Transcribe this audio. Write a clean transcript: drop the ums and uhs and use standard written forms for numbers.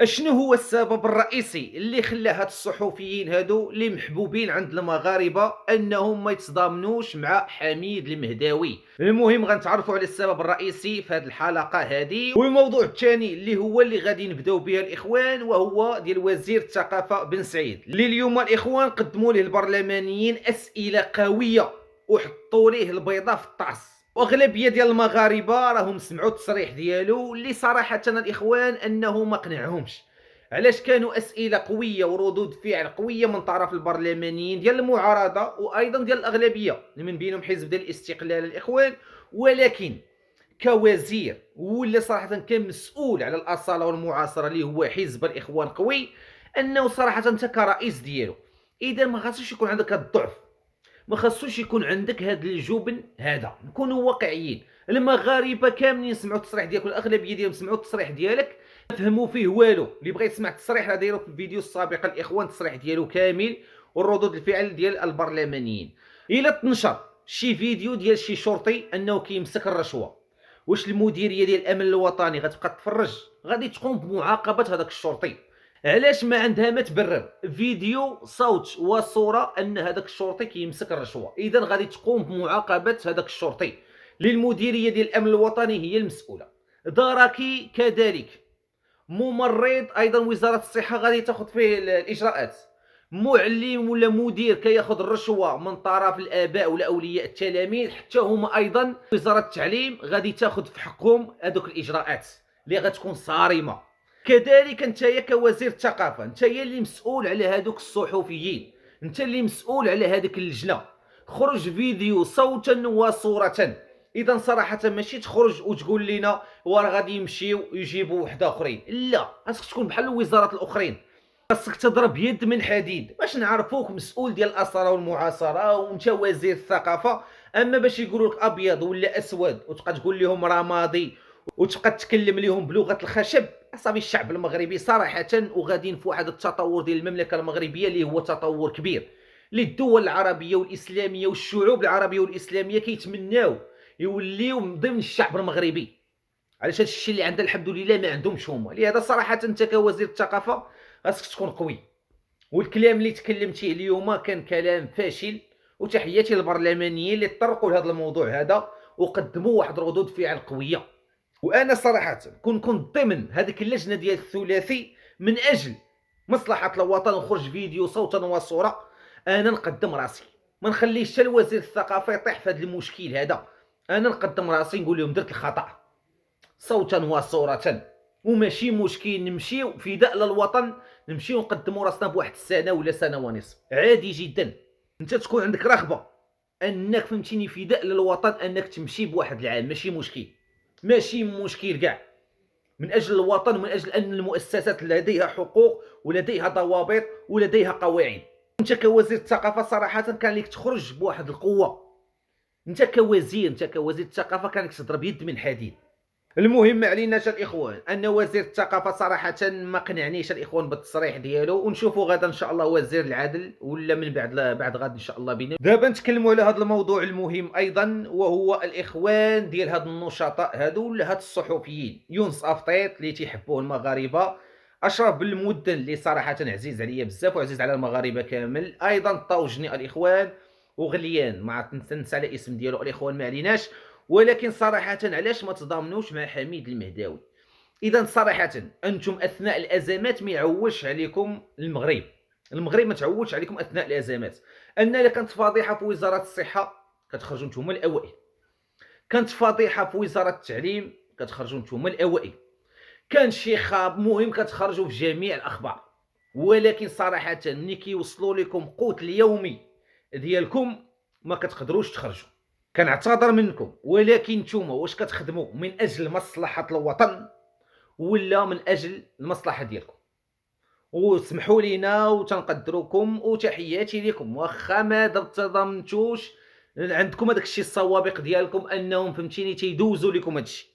اشنو هو السبب الرئيسي اللي خلى هاد الصحفيين هادو اللي محبوبين عند المغاربه انهم ما يتصادمنوش مع حميد المهداوي؟ المهم غنتعرفوا على السبب الرئيسي في هذه الحلقه هذه، والموضوع الثاني اللي هو اللي غادي نبداو به الاخوان وهو ديال وزير الثقافه بن سعيد، اللي اليوم الاخوان قدموا له البرلمانيين اسئله قويه وحطوا ليه البيضه في الطعس. واغلبيه ديال المغاربه راهم سمعوا التصريح ديالو اللي صراحه الاخوان انه ما قنعهمش. علاش؟ كانوا اسئله قويه وردود فعل قويه من طرف البرلمانيين ديال المعارضه وايضا ديال الاغلبيه اللي من بينهم حزب ديال الاستقلال الاخوان، ولكن كوزير ولا صراحه كمسؤول على الاصاله والمعاصره اللي هو حزب الاخوان قوي، انه صراحه انت كرئيس ديالو اذا ما خاصش يكون عندك هذا الضعف، ما خاصوش يكون عندك هذا الجبن هذا. نكونوا واقعيين، المغاربه كاملين سمعوا التصريح ديالك والاغلبيه ديالهم سمعوا التصريح ديالك، ما فهموا فيه والو. اللي بغى يسمع التصريح راه دايرو في الفيديو السابق الاخوان، التصريح ديالو كامل والردود الفعل ديال البرلمانيين. الا تنشر شي فيديو ديال شي شرطي انه كيمسك الرشوه، واش المديريه ديال الامن الوطني غتبقى تفرج؟ غادي تقوم بمعاقبه هذاك الشرطي. علاش؟ ما عندها ما تبرر فيديو صوت وصوره ان هذاك الشرطي كيمسك الرشوه، اذا غادي تقوم بمعاقبه هذاك الشرطي. للمديريه ديال الامن الوطني هي المسؤوله، دراكي كذلك، ممرض ايضا وزاره الصحه غادي تاخذ فيه الاجراءات، معلم ولا مدير كياخذ الرشوه من طرف الاباء ولا اولياء التلاميذ، حتى هما ايضا وزاره التعليم غادي تاخذ في حقهم هذوك الاجراءات اللي غتكون صارمه. كذلك انت كوزير الثقافه انت اللي مسؤول على هذوك الصحفيين، انت اللي مسؤول على هذيك اللجنه. خرج فيديو صوتا وصوره. اذا صراحه ماشي تخرج وتقول لنا وراه غادي يمشيو يجيبوا واحد اخرين، لا، خاصك تكون بحال الوزارات الاخرين، خاصك تضرب يد من حديد باش نعرفوك مسؤول ديال الاثاره والمعاصره وانت وزير الثقافه. اما باش يقولوا لك ابيض ولا اسود وتبقى تقول لهم رمادي وتبقى تكلم لهم بلغه الخشب، صافي الشعب المغربي صراحه وغاديين في واحد التطور ديال المملكه المغربيه اللي هو تطور كبير، اللي الدول العربيه والاسلاميه والشعوب العربيه والاسلاميه كيتمناو يوليو من ضمن الشعب المغربي. علاش؟ هذا الشيء اللي عندنا الحمد لله ما عندهمش هما. لهذا صراحه انت كوزير الثقافه خاصك تكون قوي. والكلام اللي تكلمتيه اليوم كان كلام فاشل، وتحياتي للبرلمانيين اللي طرقوا لهذا الموضوع هذا وقدموا واحد ردود فعل قويه. وانا صراحه كنت ضمن هذيك اللجنه ديال الثلاثي من اجل مصلحه الوطن، وخرج فيديو صوتا وصوره. انا نقدم راسي، ما نخليش حتى وزير الثقافه يطيح في هذا المشكل هذا. انا نقدم راسي نقول لهم درت الخطا صوتا وصوره، وماشي مشكل نمشيو فداء للوطن، نمشيو نقدموا راسنا بواحد السنه ولا سنه ونصف، عادي جدا. انت تكون عندك رغبه انك فهمتيني فداء للوطن، انك تمشي بواحد العام، ماشي مشكل، ماشي مشكل كاع، من اجل الوطن ومن اجل ان المؤسسات لديها حقوق ولديها ضوابط ولديها قواعد. انت كوزير الثقافه صراحه كان لك تخرج بواحد القوه، انت كوزير الثقافه كان لك تضرب يد من حديد. المهم ما عليناش الاخوان ان وزير الثقافه صراحه ما قنعنيش الاخوان بالتصريح ديالو، ونشوفوا غدا ان شاء الله وزير العدل ولا من بعد غد ان شاء الله بينا. دابا نتكلموا على هذا الموضوع المهم ايضا، وهو الاخوان ديال هاد النشطاء هادو ولا هاد الصحفيين، يونس افطيط اللي تيحبوه المغاربه، اشرف بن المدن اللي صراحه عزيز عليا بزاف وعزيز على المغاربه كامل، ايضا طوجني الاخوان، وغليان ما تنسى على اسم ديالو الاخوان ما عليناش. ولكن صراحة علاش ما تضامنوش مع حميد المهداوي؟ إذا صراحة أنتم أثناء الأزمات ما يعولش عليكم المغرب، ما تعولش عليكم أثناء الأزمات. أن اللي كانت فضيحة في وزارة الصحة كتخرجوا نتوما الأوائل، كانت فضيحة في وزارة التعليم كتخرجوا نتوما الأوائل، كان شي خاب مهم كتخرجوا في جميع الأخبار. ولكن صراحة ملي كيوصلوا لكم قوت اليومي ديالكم ما كتقدروش تخرجوا. كنعتذر منكم، ولكن نتوما واش كتخدموا من اجل مصلحه الوطن ولا من اجل المصلحه ديالكم؟ وسمحوا لينا وتنقدروكم وتحياتي لكم، واخا ما تضمنتوش عندكم هذاك الشيء السوابق ديالكم انهم فهمتيني تيدوزوا لكم هذا الشيء،